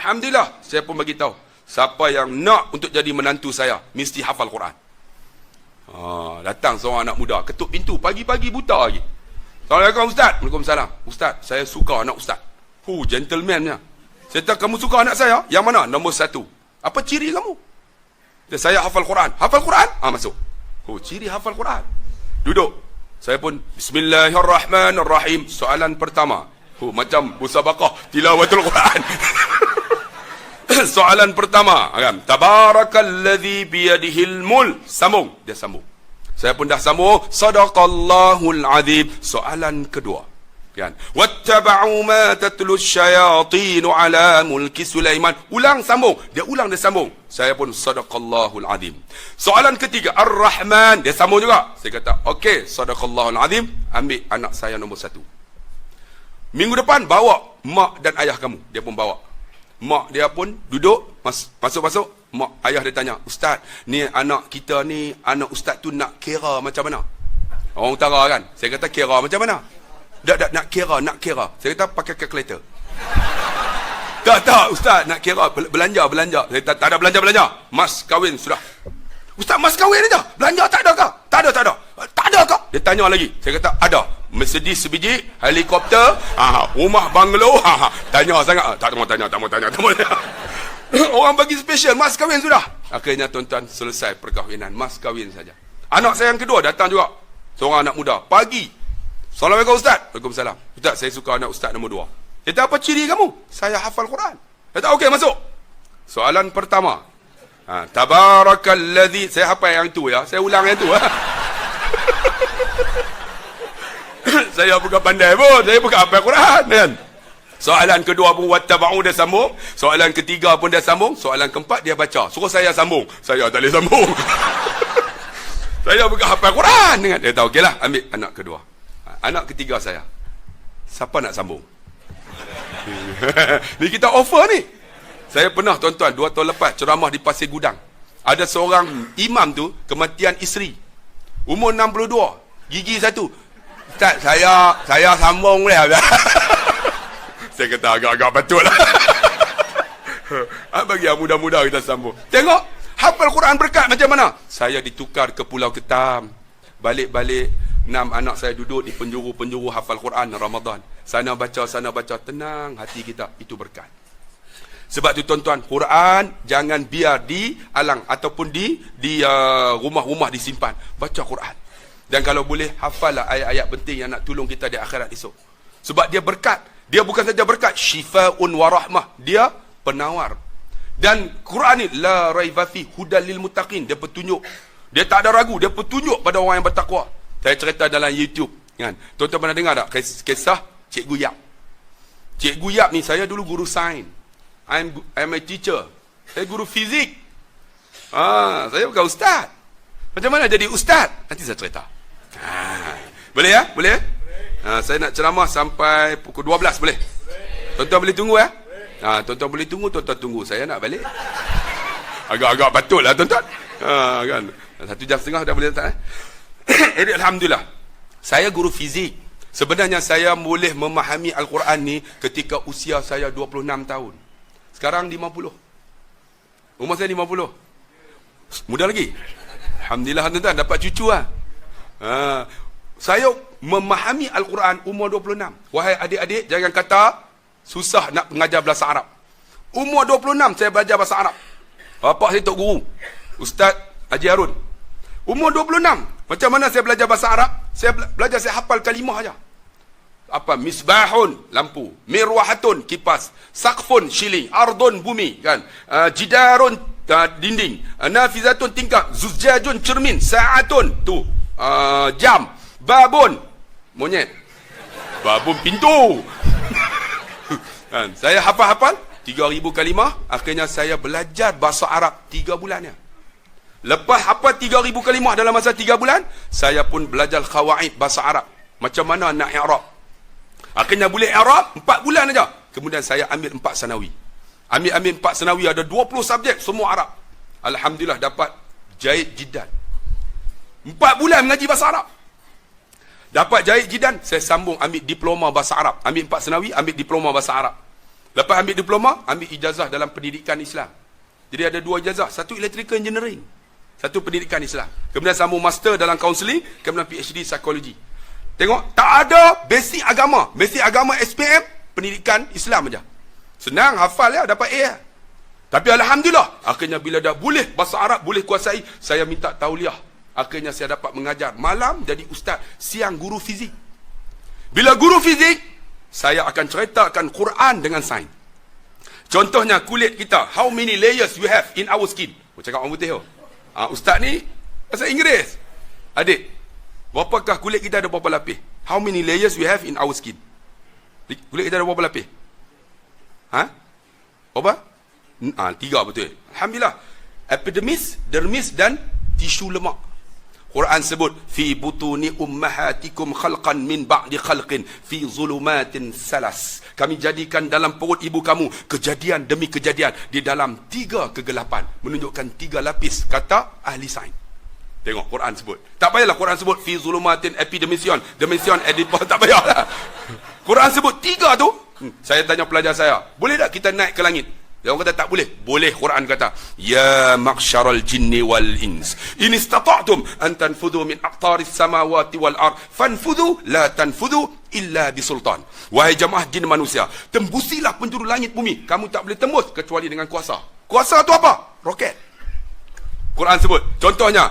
Alhamdulillah, saya pun bagi tahu, siapa yang nak untuk jadi menantu saya, mesti hafal Quran. Datang seorang anak muda, ketuk pintu, pagi-pagi buta lagi. Assalamualaikum Ustaz. Waalaikumsalam. Ustaz, saya suka anak Ustaz. Gentlemannya. Saya kata, kamu suka anak saya? Yang mana? Nombor 1. Apa ciri kamu? Saya hafal Quran. Hafal Quran? Masuk. Ciri hafal Quran. Duduk. Saya pun, Bismillahirrahmanirrahim. Soalan pertama. Macam musabaqah tilawatul Quran. Soalan pertama, kan? Tabarakalladzi biyadihil mulk. Sambung, dia sambung. Saya pun dah sambung. Sadaqallahul azim. Soalan kedua, kan? Wattaba'u ma tatlu syayatin ala mulki Sulaiman. Ulang, sambung. Dia ulang, dia sambung. Saya pun sadaqallahul azim. Soalan ketiga, Ar-Rahman. Dia sambung juga. Saya kata, okey, sadaqallahul azim. Ambil anak saya nombor 1. Minggu depan bawa mak dan ayah kamu. Dia pun bawa. Mak dia pun duduk, masuk-masuk. Mak ayah dia tanya, Ustaz, ni anak kita ni, anak Ustaz tu nak kira macam mana? Orang utara kan? Saya kata, kira macam mana? Tak, nak kira. Saya kata, pakai kalkulator. Tak, Ustaz, nak kira, belanja. Saya kata, tak ada belanja. Mas kahwin sudah. Ustaz, mas kahwin aja. Belanja tak ada kah? Tak ada kah? Dia tanya lagi. Saya kata, ada. Mercedes sebiji, helikopter, rumah banglo, tanya sangat. Tak mau tanya. Orang bagi special, mas kahwin sudah. Akhirnya tuan-tuan, selesai perkahwinan, mas kahwin saja. Anak saya yang kedua datang juga. Seorang anak muda, pagi. Assalamualaikum Ustaz. Waalaikumsalam. Ustaz, saya suka anak Ustaz nombor 2. Dia kata, apa ciri kamu? Saya hafal Quran. Dia kata, okey, masuk. Soalan pertama. Tabarakalladzi. Saya hafal yang itu ya. Saya ulang yang itu. Saya bukan pandai pun. Saya bukan hafal Quran, kan? Soalan kedua pun wattaba'u, dia sambung. Soalan ketiga pun dia sambung. Soalan keempat dia baca. Suruh saya sambung. Saya tak boleh sambung. Saya bukan hafal Quran, kan? Dia tahu, okeylah, ambil anak kedua. Anak ketiga saya. Siapa nak sambung? Ni kita offer ni. Saya pernah, tuan-tuan, 2 tahun lepas ceramah di Pasir Gudang. Ada seorang imam tu, kematian isteri. Umur 62. Gigi 1. Ustaz, saya sambung boleh. Saya kata agak-agak betul lah. Bagi yang muda-muda kita sambung. Tengok, hafal Quran berkat macam mana? Saya ditukar ke Pulau Ketam. Balik-balik, 6 anak saya duduk di penjuru-penjuru hafal Quran Ramadan. Sana baca, tenang hati kita. Itu berkat. Sebab tu tuan-tuan, Quran jangan biar di alang ataupun di rumah-rumah disimpan. Baca Quran. Dan kalau boleh, hafallah ayat-ayat penting yang nak tolong kita di akhirat esok. Sebab dia berkat. Dia bukan saja berkat, syifa'un wa rahmah. Dia penawar. Dan Quran ni, la raiba fi hudal lil muttaqin. Dia petunjuk. Dia tak ada ragu. Dia petunjuk pada orang yang bertakwa. Saya cerita dalam YouTube, kan? Tuan-tuan pernah dengar tak kisah Cikgu Yap? Cikgu Yap ni, saya dulu guru sains. I'm a teacher. Saya guru fizik. Saya bukan ustaz. Macam mana jadi ustaz? Nanti saya cerita. Boleh ya? Boleh? Saya nak ceramah sampai pukul 12, boleh? Tuan-tuan boleh tunggu ya? Tuan-tuan boleh tunggu, tuan-tuan tunggu. Saya nak balik. Agak-agak betul lah tuan-tuan. Kan? 1 jam setengah dah boleh datang. Jadi Alhamdulillah. Saya guru fizik. Sebenarnya saya boleh memahami Al-Quran ni ketika usia saya 26 tahun. Sekarang 50. Umur saya 50. Muda lagi. Alhamdulillah tuan-tuan, dapat cucu lah. Saya memahami Al-Quran umur 26. Wahai adik-adik, jangan kata susah nak mengajar bahasa Arab. Umur 26 saya belajar bahasa Arab. Bapak saya tok guru, Ustaz Haji Harun. Umur 26. Macam mana saya belajar bahasa Arab? Saya belajar, saya hafal kalimah aja. Apa? Misbahun, lampu. Mirwahatun, kipas. Saqfun, shilling. Ardun, bumi, kan? Jidarun, dinding. Nafizatun, tingkap. Zujajun, cermin. Sa'atun, tu, jam. Babun, monyet. Babun, pintu. Kan? Saya hafal-hafal 3,000 kalimah. Akhirnya saya belajar bahasa Arab 3 bulannya. Lepas hafal 3,000 kalimah dalam masa 3 bulan, saya pun belajar khawaid bahasa Arab. Macam mana nak i'rab. Akhirnya boleh i'rab 4 bulan aja. Kemudian saya ambil 4 sanawi. Ambil 4 sanawi, ada 20 subjek, semua Arab. Alhamdulillah dapat jaid jiddan. 4 bulan mengaji bahasa Arab. Dapat jaid jiddan, saya sambung ambil diploma bahasa Arab. Ambil 4 sanawi, ambil diploma bahasa Arab. Lepas ambil diploma, ambil ijazah dalam pendidikan Islam. Jadi ada 2 ijazah, satu electrical engineering, satu pendidikan Islam. Kemudian sambung master dalam counselling, kemudian PhD psikologi. Tengok, tak ada basic agama. Basic agama SPM, pendidikan Islam aja. Senang, hafal ya, dapat A. Tapi alhamdulillah, akhirnya bila dah boleh bahasa Arab, boleh kuasai, saya minta tauliah. Akhirnya saya dapat mengajar. Malam jadi ustaz, siang guru fizik. Bila guru fizik, saya akan ceritakan Quran dengan sains. Contohnya kulit kita, how many layers we have in our skin. Cakap orang putih tu. Ustaz ni bahasa Inggeris. Adik, berapakah kulit kita ada berapa lapis? How many layers we have in our skin? Kulit kita ada berapa lapis? Berapa? 3 betul. Alhamdulillah. Epidermis, dermis dan tisu lemak. Quran sebut fi butuni ummahatikum khalqan min ba'di khalqin fi zulumatin salas. Kami jadikan dalam perut ibu kamu kejadian demi kejadian di dalam 3 kegelapan, menunjukkan 3 lapis, kata ahli sains. Tengok Quran sebut. Tak payahlah Quran sebut fi zulumatin epidemission, dimension edipo, tak payahlah. Quran sebut 3 tu. Saya tanya pelajar saya, boleh tak kita naik ke langit? Dia orang kata tak boleh. Boleh. Quran kata, ya maksyaral jinni wal ins, in istata'tum an tanfudhu min aqtaris samawati wal ard fanfudhu la tanfudhu illa bisultan. Wahai jamaah jin manusia, tembusilah penjuru langit bumi. Kamu tak boleh tembus kecuali dengan kuasa. Kuasa tu apa? Roket. Quran sebut. Contohnya,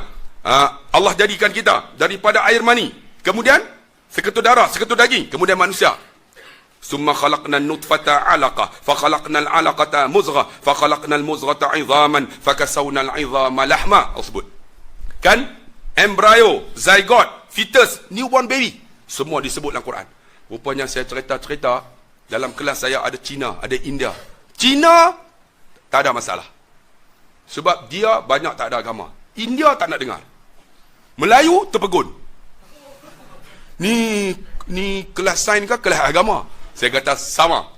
Allah jadikan kita daripada air mani, kemudian seketul darah, seketul daging, kemudian manusia. Summa khalaqna an-nutfata 'alaqah, fa khalaqna al-'alaqata muzghah, fa khalaqna al-muzghata 'idhaman, fa kasawna al-'idhama lahma. Sebut. Kan? Embryo, zygote, fetus, newborn baby, semua disebut dalam Quran. Rupanya saya cerita-cerita dalam kelas saya ada Cina, ada India. Cina tak ada masalah. Sebab dia banyak tak ada agama. India tak nak dengar. Melayu terpegun. Ni kelas sains ke kelas agama? Saya kata sama.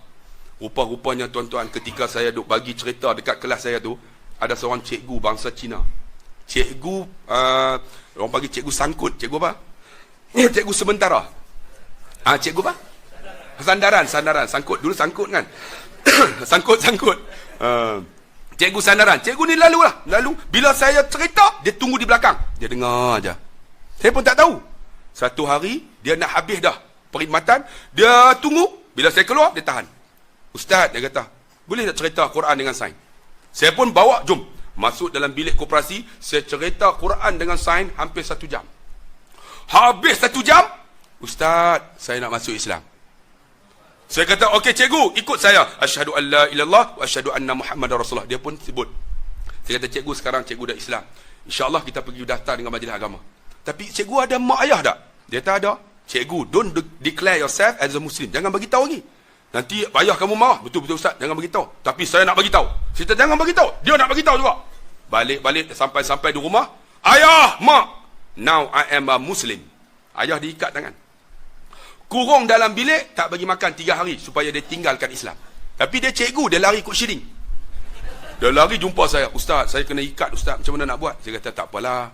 Rupa-rupanya tuan-tuan, ketika saya duk bagi cerita dekat kelas saya tu, ada seorang cikgu bangsa Cina. Cikgu, orang panggil cikgu sangkut. Cikgu apa? Cikgu sementara. Cikgu apa? Sandaran. Sangkut. Dulu sangkut kan? Sangkut. Cikgu sandaran. Cikgu ni lalu. Bila saya cerita, dia tunggu di belakang. Dia dengar aja. Saya pun tak tahu. Satu hari, dia nak habis dah perkhidmatan. Dia tunggu. Bila saya keluar, dia tahan. Ustaz, dia kata, boleh tak cerita Quran dengan sains? Saya pun bawa, jom. Masuk dalam bilik koperasi, saya cerita Quran dengan sains hampir 1 jam. Habis 1 jam, Ustaz, saya nak masuk Islam. Saya kata, okey cikgu, ikut saya. Asyhadu an la ilallah wa asyhadu anna Muhammadar Rasulullah. Dia pun sebut. Saya kata, cikgu, sekarang cikgu dah Islam. InsyaAllah kita pergi daftar dengan majlis agama. Tapi cikgu ada mak ayah tak? Dia tak ada. Cikgu, don't declare yourself as a Muslim. Jangan bagi tahu lagi. Nanti ayah kamu marah. Betul Ustaz, jangan bagi tahu. Tapi saya nak bagi tahu. Kita jangan bagi tahu. Dia nak bagi tahu juga. Balik sampai di rumah. Ayah, mak, now I am a Muslim. Ayah diikat tangan. Kurung dalam bilik, tak bagi makan 3 hari supaya dia tinggalkan Islam. Tapi dia cikgu, dia lari ikut syiring. Dia lari jumpa saya. Ustaz, saya kena ikat Ustaz. Macam mana nak buat? Saya kata, tak apalah.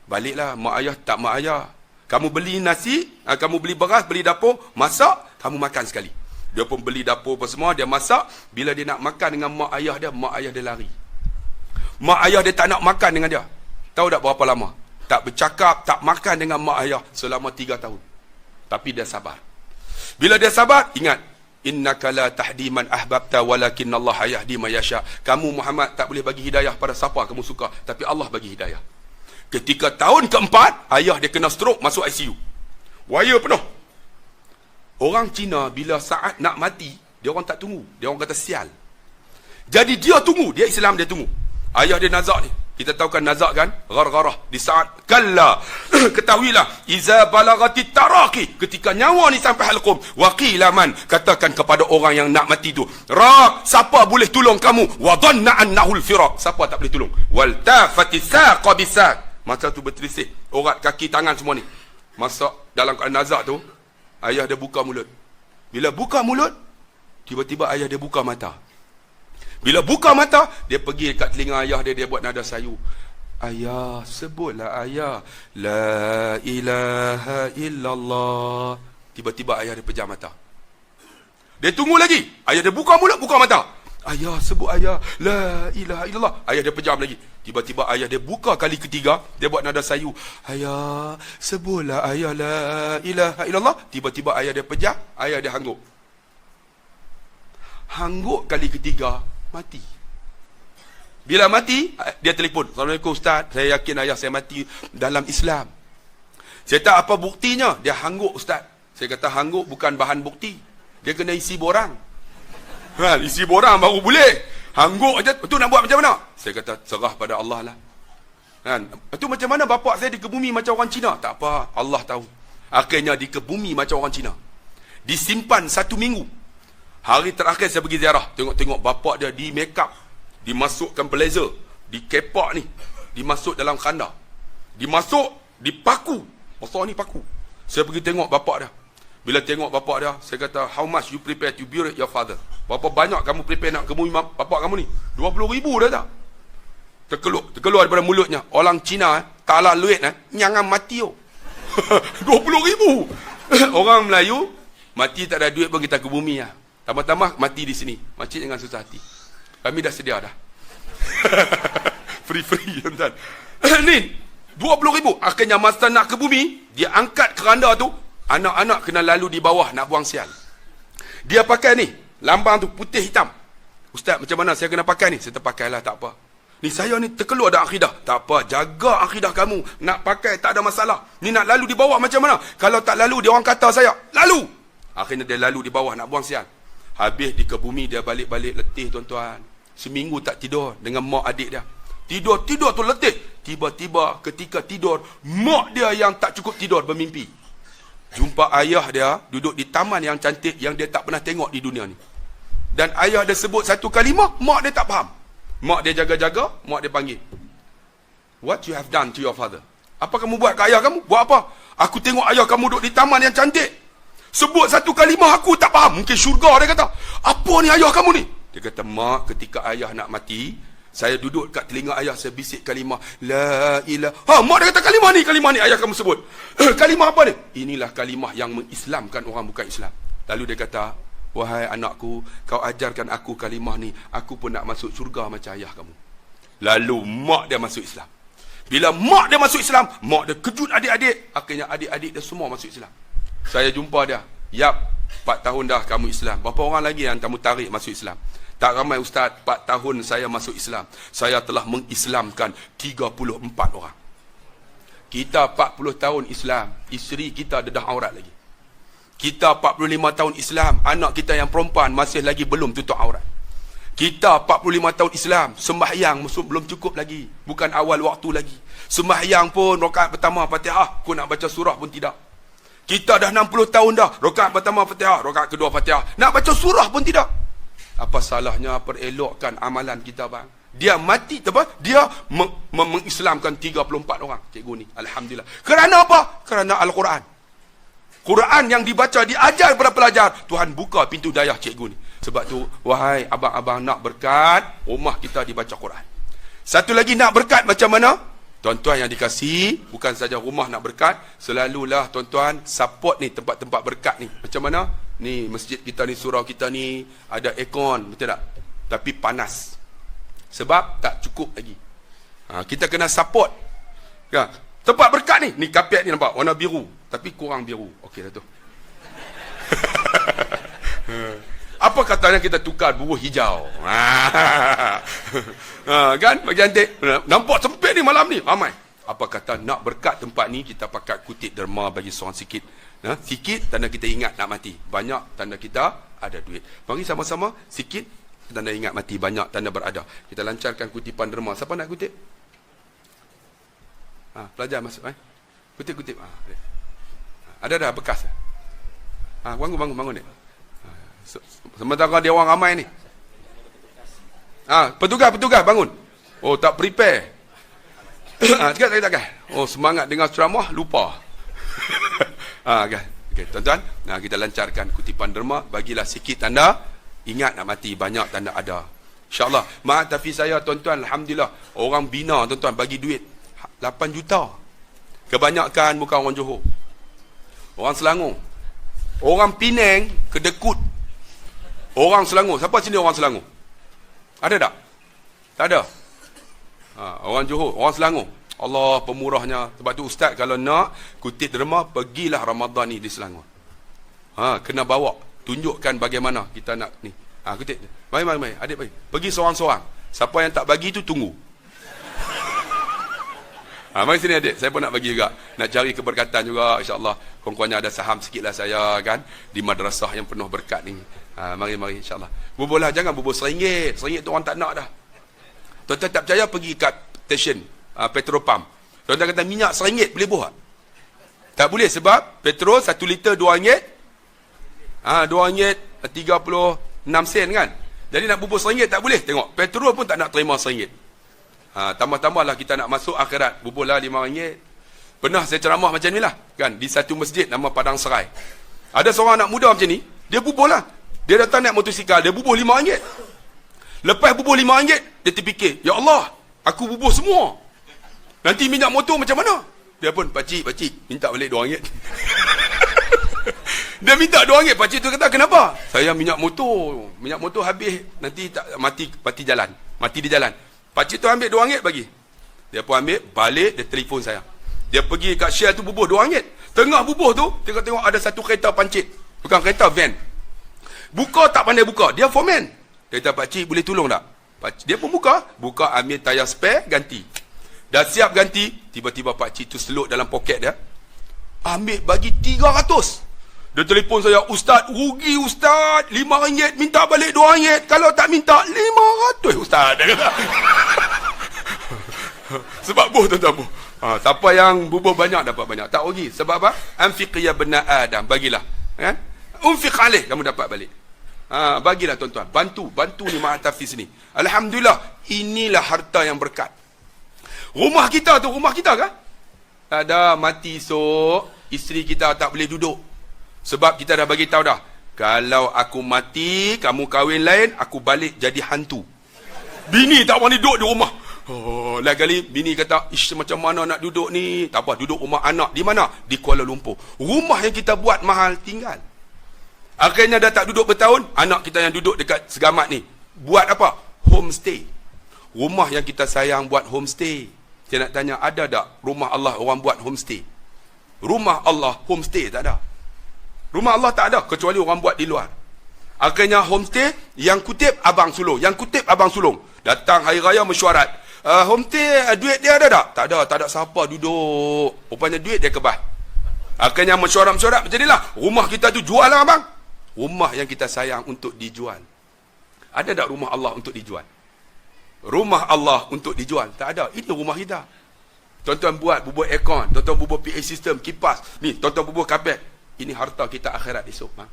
Baliklah, mak ayah. Kamu beli nasi, kamu beli beras, beli dapur, masak, kamu makan sekali. Dia pun beli dapur apa semua, dia masak. Bila dia nak makan dengan mak ayah dia lari. Mak ayah dia tak nak makan dengan dia. Tahu tak berapa lama? Tak bercakap, tak makan dengan mak ayah selama 3 tahun. Tapi dia sabar. Bila dia sabar, ingat, innaka la tahdi man ahbabta walakin Allah yahdi man yasha. Kamu Muhammad tak boleh bagi hidayah pada siapa kamu suka, tapi Allah bagi hidayah. Ketika tahun keempat, ayah dia kena stroke, masuk ICU. Wire penuh. Orang Cina bila saat nak mati, dia orang tak tunggu. Dia orang kata sial. Jadi dia tunggu, dia Islam dia tunggu. Ayah dia nazak ni. Kita tahu kan nazak kan? Gar-garah. Di saat kalla. Ketahuilah. Iza balagati taraki. Ketika nyawa ni sampai halqum. Waqila man. Katakan kepada orang yang nak mati tu. Ra, siapa boleh tolong kamu? Wa dhanna annahul firaq. Siapa tak boleh tolong? Wal tafati saqa bisaq. Masa tu bertelisih. Orat kaki tangan semua ni. Masa dalam keadaan nazak tu, ayah dia buka mulut. Bila buka mulut, tiba-tiba ayah dia buka mata. Bila buka mata, dia pergi dekat telinga ayah dia buat nada sayu. Ayah, sebutlah ayah. La ilaha illallah. Tiba-tiba ayah dia pejam mata. Dia tunggu lagi. Ayah dia buka mulut, buka mata. Ayah, sebut ayah. La ilaha illallah. Ayah dia pejam lagi. Tiba-tiba ayah dia buka kali ketiga. Dia buat nada sayu. Ayah, sebutlah ayah la ilaha illallah. Tiba-tiba ayah dia pejam. Ayah dia hangguk. Hangguk kali ketiga, mati. Bila mati, dia telefon. Assalamualaikum Ustaz. Saya yakin ayah saya mati dalam Islam. Saya tak apa buktinya. Dia hangguk Ustaz. Saya kata hangguk bukan bahan bukti. Dia kena isi borang. Isi borang baru boleh. Hangguk aja, itu nak buat macam mana? Saya kata serah pada Allah lah. Itu macam mana bapak saya dikebumi macam orang Cina? Tak apa, Allah tahu. Akhirnya dikebumi macam orang Cina. Disimpan 1 minggu. Hari terakhir saya pergi ziarah. Tengok-tengok bapak dia di make up. Dimasukkan blazer. Dikepak ni. Dimasuk dalam khanda. Dimasuk, dipaku. Masa ni paku. Saya pergi tengok bapak dia. Bila tengok bapak dia, saya kata, how much you prepare to bury your father? Berapa banyak kamu prepare nak kebumi bapak kamu ni? 20,000 dah tak? Terkeluar daripada mulutnya. Orang Cina, tak lah luit, nyangan mati oh. 20,000. Orang Melayu, mati tak ada duit pun kita ke bumi lah. Tambah-tambah mati di sini. Makcik jangan susah hati. Kami dah sedia dah. Free, tuan-tuan. Ni, 20,000. Akhirnya masa nak ke bumi, dia angkat keranda tu, anak-anak kena lalu di bawah nak buang sial. Dia pakai ni, lambang tu putih hitam. Ustaz, macam mana saya kena pakai ni? Saya terpakailah, tak apa. Ni saya ni terkeluar dah akidah. Tak apa, jaga akidah kamu. Nak pakai tak ada masalah. Ni nak lalu di bawah macam mana? Kalau tak lalu, dia orang kata saya, lalu. Akhirnya dia lalu di bawah nak buang sial. Habis di ke bumi, dia balik-balik letih, tuan-tuan. Seminggu tak tidur dengan mak adik dia. Tidur tu letih. Tiba-tiba ketika tidur, mak dia yang tak cukup tidur bermimpi. Jumpa ayah dia duduk di taman yang cantik yang dia tak pernah tengok di dunia ni. Dan ayah dia sebut satu kalimah, mak dia tak faham. Mak dia jaga-jaga, mak dia panggil. What you have done to your father? Apa kamu buat ke ayah kamu? Buat apa? Aku tengok ayah kamu duduk di taman yang cantik. Sebut satu kalimah aku tak faham. Mungkin syurga, dia kata. Apa ni ayah kamu ni? Dia kata, mak, ketika ayah nak mati, saya duduk kat telinga ayah, saya bisik kalimah la ilaha. Mak dia kata kalimah ni ayah kamu sebut. Kalimah apa ni? Inilah kalimah yang mengislamkan orang bukan Islam. Lalu dia kata, wahai anakku, kau ajarkan aku kalimah ni, aku pun nak masuk syurga macam ayah kamu. Lalu mak dia masuk Islam. Bila mak dia masuk Islam, mak dia kejut adik-adik. Akhirnya adik-adik dia semua masuk Islam. Saya jumpa dia. Yap, 4 tahun dah kamu Islam. Berapa orang lagi yang kamu tarik masuk Islam? Tak ramai Ustaz, 4 tahun saya masuk Islam. Saya telah mengislamkan 34 orang. Kita 40 tahun Islam, isteri kita dedah aurat lagi. Kita 45 tahun Islam, anak kita yang perempuan masih lagi belum tutup aurat. Kita 45 tahun Islam, sembahyang belum cukup lagi. Bukan awal waktu lagi. Sembahyang pun rakaat pertama Fatihah, aku nak baca surah pun tidak. Kita dah 60 tahun dah, rakaat pertama Fatihah, rakaat kedua Fatihah, nak baca surah pun tidak. Apa salahnya perelokkan amalan kita, bang? Dia mati, dia mengislamkan 34 orang, cikgu ni. Alhamdulillah. Kerana apa? Kerana Al-Quran. Quran yang dibaca, diajar kepada pelajar. Tuhan buka pintu dayah cikgu ni. Sebab tu, wahai abang-abang nak berkat, rumah kita dibaca Quran. Satu lagi nak berkat macam mana? Tuan-tuan yang dikasihi, bukan saja rumah nak berkat, selalulah tuan-tuan support ni tempat-tempat berkat ni. Macam mana? Ni masjid kita ni, surau kita ni ada aircon, betul tak? Tapi panas. Sebab tak cukup lagi. Kita kena support. Ya. Tempat berkat ni kapet ni nampak warna biru, tapi kurang biru. Okey dah tu. Apa katanya kita tukar buruh hijau? Kan? Bagi cantik. Nampak sempit ni malam ni. Ramai. Apa kata nak berkat tempat ni, kita pakai kutip derma bagi seorang sikit. Sikit tanda kita ingat nak mati. Banyak tanda kita ada duit. Mari sama-sama sikit tanda ingat mati. Banyak tanda berada. Kita lancarkan kutipan derma. Siapa nak kutip? Pelajar masuk. Kutip-kutip. Ada dah bekas. Bangun ni. Sementara dia orang ramai ni. Petugas bangun. Oh, tak prepare. Sekejap. Oh, semangat dengar ceramah, lupa. Okay, tuan-tuan, kita lancarkan kutipan derma. Bagilah sikit tanda ingat nak mati. Banyak tanda ada. InsyaAllah. Maaf tapi saya, tuan-tuan, alhamdulillah, orang bina, tuan-tuan, bagi duit 8 juta. Kebanyakan bukan orang Johor, orang Selangor, orang Penang, Kedekut. Orang Selangor. Siapa sini orang Selangor? Ada tak? Tak ada. Orang Johor, orang Selangor. Allah pemurahnya. Sebab tu ustaz kalau nak kutip derma, pergilah Ramadan ni di Selangor. Kena bawa. Tunjukkan bagaimana kita nak ni. Kutip. Mari. Adik mari. Pergi seorang-seorang. Siapa yang tak bagi tu tunggu. Mari sini adik. Saya pun nak bagi juga. Nak cari keberkatan juga. InsyaAllah. Kurang-kurangnya ada saham sikit lah saya kan. Di madrasah yang penuh berkat ni. Mari insyaAllah. Bubur lah. Jangan bubur RM1. RM1 tu orang tak nak dah. Tuan-tuan tak percaya pergi kat station petrol pump. Tuan-tuan kata minyak RM1 boleh buat? Tak boleh sebab petrol 1 liter RM2. RM2.36 kan. Jadi nak bubur RM1 tak boleh. Tengok. Petrol pun tak nak terima RM1. Tambah-tambahlah kita nak masuk akhirat. Bubur lah RM5. Pernah saya ceramah macam ni lah. Kan? Di satu masjid nama Padang Serai. Ada seorang anak muda macam ni. Dia bubur lah. Dia datang naik motosikal. Dia bubur RM5. Lepas bubur RM5, dia terfikir, ya Allah, aku bubur semua. Nanti minyak motor macam mana? Dia pun, pakcik, minta balik RM2. Dia minta RM2. Pakcik tu kata, kenapa? Saya minyak motor habis, nanti tak mati jalan. Mati di jalan. Pakcik tu ambil RM2 bagi. Dia pun ambil, balik, dia telefon saya. Dia pergi kat Shell tu bubur RM2. Tengah bubur tu, tengok ada satu kereta pancit. Bukan kereta, van. Buka tak pandai buka. Dia foreman. Dia kata, pakcik boleh tolong tak? Dia pun buka, ambil tayar spare, ganti. Dah siap ganti, tiba-tiba pakcik tu seluk dalam poket dia. Ambil bagi 300. Dia telefon saya, Ustaz, rugi Ustaz, RM5, minta balik RM2. Kalau tak minta, RM500 Ustaz. Dia kata. Sebab tuan-tuan. Siapa yang bubur banyak dapat banyak. Tak rugi. Sebab apa? Anfiq ya bena Adam. Bagilah. Kan? Unfiq alaih, kamu dapat balik. Bagilah tuan-tuan. Bantu ni Mahat Hafiz ni. Alhamdulillah, inilah harta yang berkat. Rumah kita kan? Ada mati esok, isteri kita tak boleh duduk. Sebab kita dah bagi tahu dah. Kalau aku mati, kamu kahwin lain, aku balik jadi hantu. Bini tak boleh duduk di rumah. Lain kali bini kata, ish, macam mana nak duduk ni? Tak apa, duduk rumah anak. Di mana? Di Kuala Lumpur. Rumah yang kita buat mahal, tinggal. Akhirnya dah tak duduk bertahun, anak kita yang duduk dekat Segamat ni buat apa? Homestay. Rumah yang kita sayang buat homestay. Saya nak tanya, ada tak rumah Allah orang buat homestay? Rumah Allah homestay tak ada. Rumah Allah tak ada kecuali orang buat di luar. Akhirnya homestay yang kutip abang sulung, datang hari raya mesyuarat. Homestay duit dia ada tak? Tak ada siapa duduk. Rupanya duit dia kebah. Akhirnya mesyuarat macam inilah. Rumah kita tu jual lah abang. Rumah yang kita sayang untuk dijual. Ada tak rumah Allah untuk dijual? Rumah Allah untuk dijual? Tak ada. Ini rumah kita. Tuan-tuan buat bubur aircon, tuan-tuan bubur PA system, kipas. Ni, tuan-tuan bubur kapet. Ini harta kita akhirat esok, bang.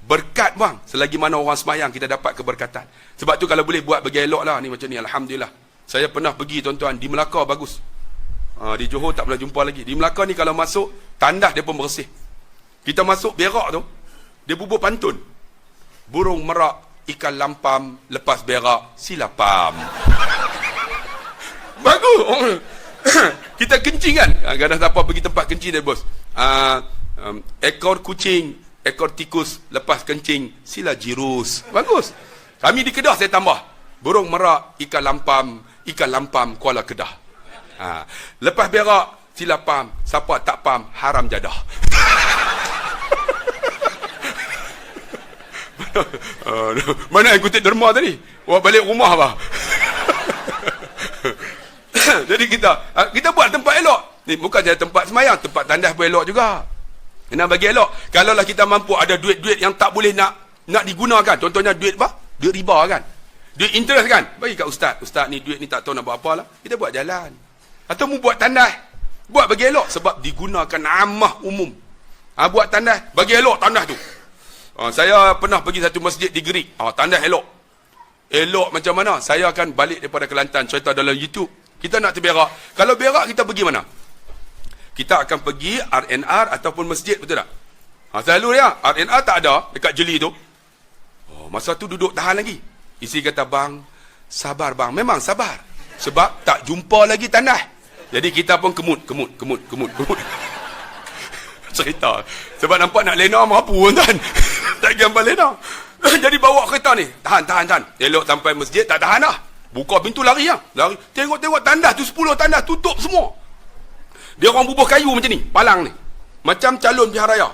Berkat, bang. Selagi mana orang semayang, kita dapat keberkatan. Sebab tu kalau boleh buat bagi elok lah. Ni macam ni, alhamdulillah. Saya pernah pergi, tuan-tuan, di Melaka bagus. Di Johor tak pernah jumpa lagi. Di Melaka ni kalau masuk, tandas dia pun bersih. Kita masuk berak tu, dia bubur pantun. Burung merak, ikan lampam, lepas berak, silapam. Bagus. Kita kencing kan. Kadang siapa pergi tempat kencing dia, bos. Ekor kucing, ekor tikus, lepas kencing, sila jirus. Bagus. Kami di Kedah saya tambah. Burung merak, ikan lampam, Kuala Kedah. Lepas berak, sila pam. Siapa tak pam, haram jadah. Mana yang kutip derma tadi? Wah, balik rumah apa? Jadi kita buat tempat elok. Ni bukan saja tempat semayang, tempat tandas pun elok juga. Kena bagi elok. Kalaulah kita mampu ada duit-duit yang tak boleh nak digunakan. Contohnya duit apa? Duit riba kan? Duit interest kan? Bagi kat ustaz. Ustaz ni duit ni tak tahu nak buat apa lah. Kita buat jalan. Atau mu buat tandas. Buat bagi elok. Sebab digunakan amah umum. Buat tandas. Bagi elok tandas tu. Saya pernah pergi satu masjid di Gerik. Tandas elok. Elok macam mana? Saya akan balik daripada Kelantan. Cerita dalam YouTube. Kita nak terberak. Kalau berak kita pergi mana? Kita akan pergi RNR ataupun masjid, betul tak? Selalu ya, RNR tak ada dekat Jeli tu. Masa tu duduk tahan lagi. Isteri kata, bang, sabar bang. Memang sabar. Sebab tak jumpa lagi tandas. Jadi kita pun kemut. Cerita. Sebab nampak nak lena mampu kan. Tak gambar lena. Jadi bawa kereta ni. Tahan. Elok sampai masjid, tak tahan lah. Buka pintu lari lah. Lari. Tengok tandas tu 10 tandas tutup semua. Dia orang bubuh kayu macam ni. Palang ni. Macam calon pihak raya.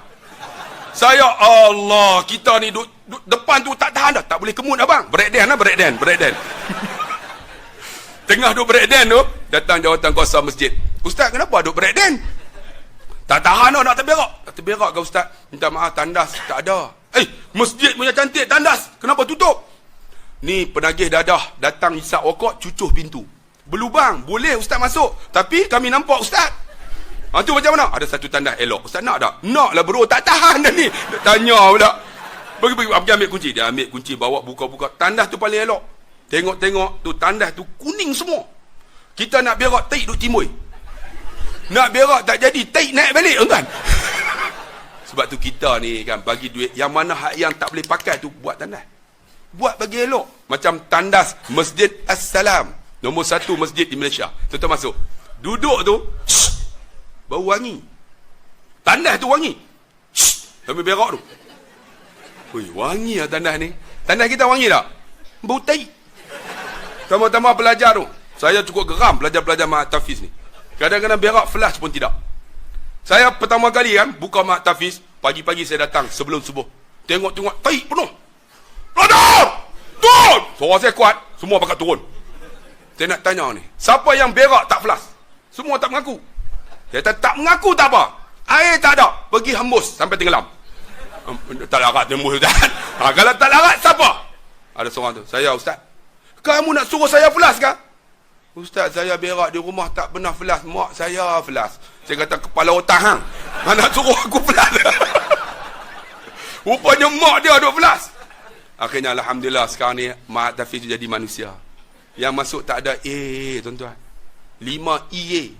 Saya, Allah, kita ni duk depan tu tak tahan dah. Tak boleh kemut abang. Breakdance. Tengah duk breakdance tu, datang jawatan kuasa masjid. Ustaz, kenapa duk breakdance? Tak tahan dah nak terberak. Tak terberak ke Ustaz? Minta maaf, tandas tak ada. Masjid punya cantik, tandas kenapa tutup? Ni penagih dadah datang isap rokok, cucuh pintu. Berlubang, boleh Ustaz masuk. Tapi kami nampak Ustaz. Tu macam mana? Ada satu tandas elok. Ustaz nak tak? Nak lah bro, tak tahan dah ni. Tanya pula. Pergi ambil kunci. Dia ambil kunci, bawa buka-buka. Tandas tu paling elok. Tengok tu tandas tu kuning semua. Kita nak berak, taik duk timbul. Nak berak tak jadi, taik naik balik tuan. Sebab tu kita ni kan bagi duit yang mana hak yang tak boleh pakai tu buat tandas. Buat bagi elok. Macam tandas Masjid As-Salam. Nombor 1 masjid di Malaysia. Tuan-tuan masuk. Duduk tu, bau wangi. Tandas tu wangi. Sambil berak tu. Ui, wangi lah tandas ni. Tandas kita wangi tak? Bau tai. Tambah-tambah pelajar tu. Saya cukup geram pelajar-pelajar Mak Tafiz ni. Kadang-kadang berak flash pun tidak. Saya pertama kali kan buka Mak Tafiz, pagi-pagi saya datang sebelum subuh. Tengok tai penuh. Pelajar! Turun! Suara saya kuat, semua pakat turun. Saya nak tanya ni, siapa yang berak tak flash? Semua tak mengaku. Dia tak mengaku tak apa. Air tak ada, pergi hembus sampai tenggelam. Tak larat hembus Ustaz. Kalau tak larat siapa? Ada seorang tu, saya Ustaz. Kamu nak suruh saya flash kah? Ustaz, saya berak di rumah tak pernah flash. Mak saya flash. Saya kata kepala otak hang. Nak suruh aku flash. Rupanya mak dia duk flash. Akhirnya alhamdulillah sekarang ni Mak Tafiz jadi manusia. Yang masuk tak ada tuan-tuan. 5 EA.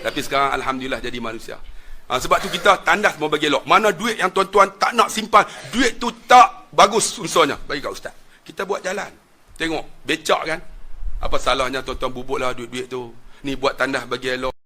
Tapi sekarang alhamdulillah jadi manusia. Sebab tu kita tandas mau bagi elok. Mana duit yang tuan-tuan tak nak simpan, duit tu tak bagus unsurnya, bagi kat Ustaz. Kita buat jalan. Tengok becak kan. Apa salahnya tuan-tuan bubuklah duit-duit tu. Ni buat tandas bagi elok.